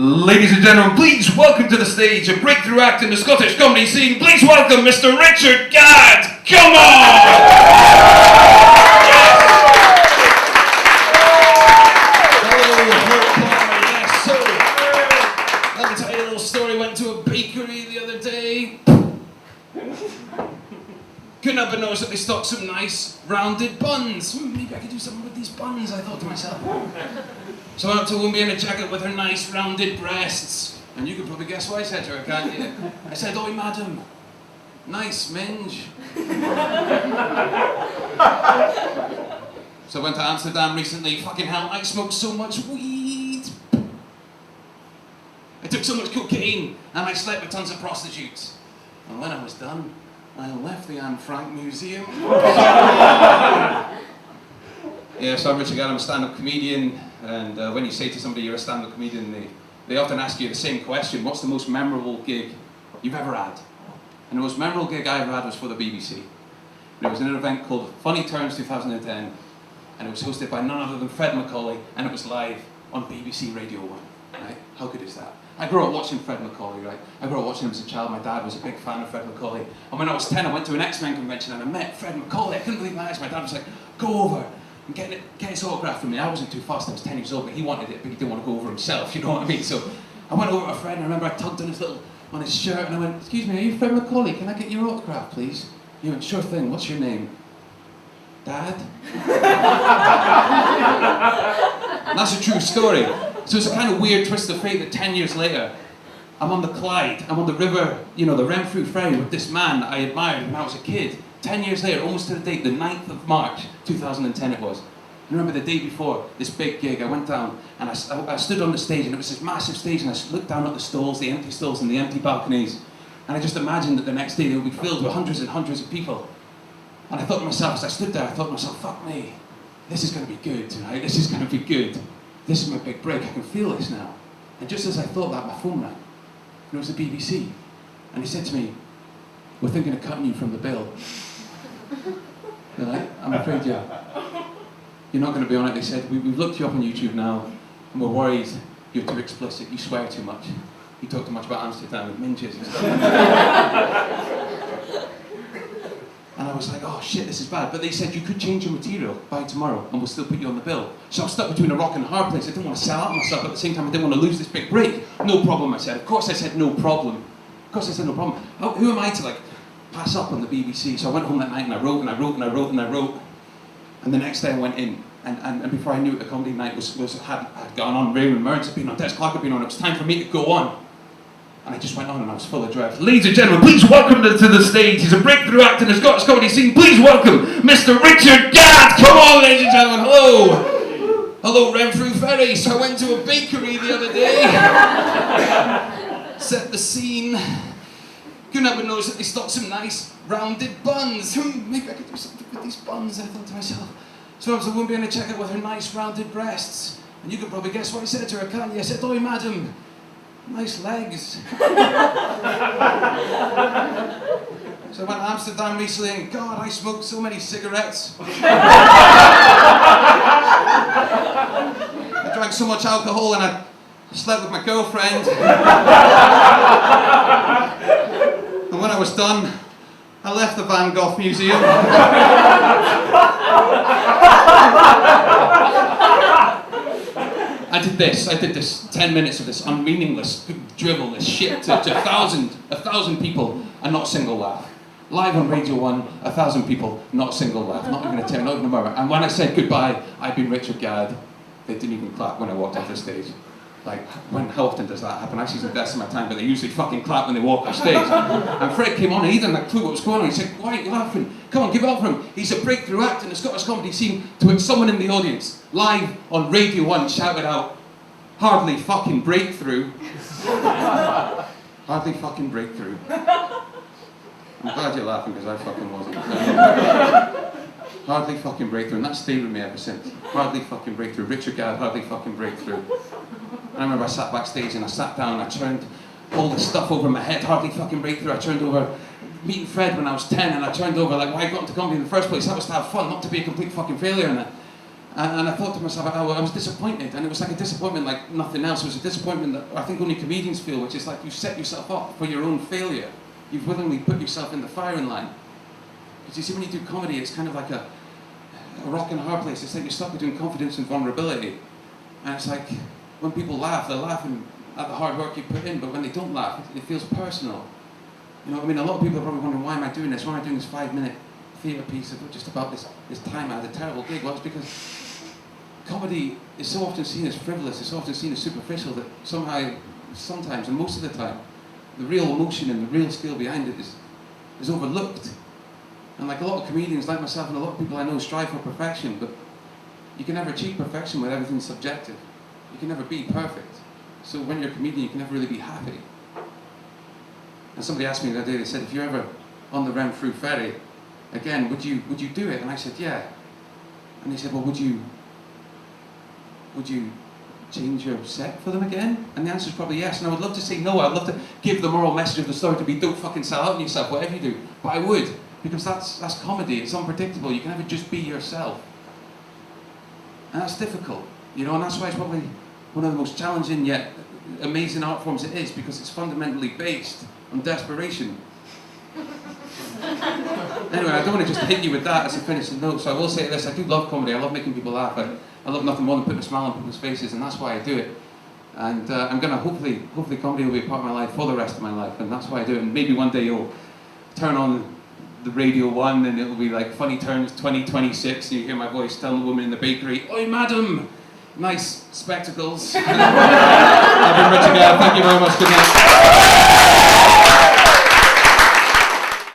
Ladies and gentlemen, please welcome to the stage a breakthrough act in the Scottish comedy scene. Please welcome Mr. Richard Gadd. Come on! Let me tell you a little story. Went to a bakery the other day. Couldn't help but notice that they stocked some nice rounded buns. Maybe I could do something with these buns, I thought to myself. So I went up to a woman in a jacket with her nice rounded breasts. And you can probably guess what I said to her, can't you? I said, "Oi, madam, nice minge." So I went to Amsterdam recently. Fucking hell, I smoked so much weed. I took so much cocaine and I slept with tons of prostitutes. And when I was done, I left the Anne Frank Museum. Yeah, so I'm Richard Gadd, I'm a stand-up comedian, and when you say to somebody you're a stand-up comedian, they often ask you the same question: what's the most memorable gig you've ever had? And the most memorable gig I ever had was for the BBC. And it was in an event called Funny Turns 2010, and it was hosted by none other than Fred Macaulay, and it was live on BBC Radio 1, right? How good is that? I grew up watching Fred Macaulay, right? I grew up watching him as a child. My dad was a big fan of Fred Macaulay. And when I was 10, I went to an X-Men convention and I met Fred Macaulay. I couldn't believe my eyes. My dad was like, "Go over and get his autograph from me." I wasn't too fast, I was 10 years old, but he wanted it, but he didn't want to go over himself, you know what I mean? So I went over to Fred, and I remember I tugged on his shirt, and I went, "Excuse me, are you Fred Macaulay? Can I get your autograph, please?" He went, "Sure thing, what's your name?" "Dad?" And that's a true story. So it's a kind of weird twist of fate that 10 years later, I'm on the Clyde, I'm on the river, you know, the Renfrew ferry with this man I admired when I was a kid. 10 years later, almost to the date, the 9th of March, 2010 it was. And I remember the day before this big gig, I went down and I stood on the stage, and it was this massive stage, and I looked down at the stalls, the empty stalls and the empty balconies, and I just imagined that the next day they would be filled with hundreds and hundreds of people. And I thought to myself, as I stood there, I thought to myself, fuck me, this is going to be good tonight, this is going to be good. This is my big break, I can feel this now. And just as I thought that, my phone rang. And it was the BBC. And he said to me, "We're thinking of cutting you from the bill." They're like, "I'm afraid you're not going to be on it." They said, "We've looked you up on YouTube now, and we're worried you're too explicit, you swear too much. You talk too much about Amsterdam and minges and stuff." And I was like, "Oh shit, this is bad." But they said, "You could change your material by tomorrow and we'll still put you on the bill." So I was stuck between a rock and a hard place. I didn't want to sell out myself, but at the same time I didn't want to lose this big break. "No problem," I said. Of course I said no problem. Of course I said no problem. Who am I to pass up on the BBC? So I went home that night and I wrote and I wrote and I wrote and I wrote. And the next day I went in, and before I knew it, the comedy night had gone on. Raymond Mearns had been on, Des Clark had been on. It was time for me to go on. And I just went on and I was full of dread. Ladies and gentlemen, please welcome to the stage. He's a breakthrough act in the Scottish comedy scene. Please welcome Mr. Richard Gadd. Come on, ladies and gentlemen. Hello. Hello, Renfrew ferry. So I went to a bakery the other day. Set the scene. Couldn't help but notice that they stocked some nice rounded buns. Maybe I could do something with these buns, I thought to myself. So I was a woman in a jacket with her nice rounded breasts. And you can probably guess what I said to her, can't you? I said, "Oi, madam, nice legs." So I went to Amsterdam recently, and God, I smoked so many cigarettes. I drank so much alcohol and I slept with my girlfriend. And when I was done, I left the Van Gogh Museum. I did this 10 minutes of this unmeaningless drivel, this shit to a thousand people, and not a single laugh. Live on Radio 1, 1,000 people, not a single laugh, not even a tear, not even a murmur. And when I said goodbye, "I've been Richard Gadd," they didn't even clap when I walked off the stage. How often does that happen? I actually invest in my time, but they usually fucking clap when they walk off stage. And Fred came on and he didn't have a clue what was going on. He said, "Why aren't you laughing? Come on, give it up for him. He's a breakthrough act in the Scottish comedy scene." To which someone in the audience, live on Radio 1, shouted out, "Hardly fucking breakthrough." Hardly fucking breakthrough. I'm glad you're laughing because I fucking wasn't. Hardly fucking breakthrough, and that stayed with me ever since. Hardly fucking breakthrough. Richard Gadd, hardly fucking breakthrough. And I remember I sat backstage and I sat down and I turned all the stuff over my head. Hardly fucking breakthrough. I turned over meeting Fred when I was 10, and I turned over why I got into comedy in the first place. That was to have fun, not to be a complete fucking failure. And And I thought to myself, I was disappointed, and it was like a disappointment like nothing else. It was a disappointment that I think only comedians feel, which is like you set yourself up for your own failure. You've willingly put yourself in the firing line. Because you see, when you do comedy, it's kind of like a rock and a hard place. It's like you're stuck between confidence and vulnerability. And it's like, when people laugh, they're laughing at the hard work you put in, but when they don't laugh, it feels personal. You know what I mean? A lot of people are probably wondering, why am I doing this? Why am I doing this 5-minute theatre piece just about this time I had a terrible gig? Well, it's because comedy is so often seen as frivolous, it's so often seen as superficial that somehow, sometimes, and most of the time, the real emotion and the real skill behind it is overlooked. And like a lot of comedians, like myself and a lot of people I know, strive for perfection, but you can never achieve perfection when everything's subjective. You can never be perfect. So when you're a comedian, you can never really be happy. And somebody asked me the other day, they said, if you're ever on the Renfrew ferry, again, would you do it? And I said, yeah. And they said, well, would you change your set for them again? And the answer is probably yes. And I would love to say no. I'd love to give the moral message of the story to be, don't fucking sell out on yourself, whatever you do. But I would, because that's comedy. It's unpredictable. You can never just be yourself. And that's difficult, you know, and that's why it's probably one of the most challenging yet amazing art forms it is, because it's fundamentally based on desperation. Anyway, I don't want to just hit you with that as a finishing note, so I will say this: I do love comedy. I love making people laugh. I love nothing more than putting a smile on people's faces, and that's why I do it. And I'm going to hopefully comedy will be a part of my life for the rest of my life, and that's why I do it. And maybe one day you'll turn on the Radio 1 and it'll be like Funny Turns 2026, and you hear my voice telling the woman in the bakery, "Oi, madam, nice spectacles." I've been Richard Gadd. Thank you very much. Good night.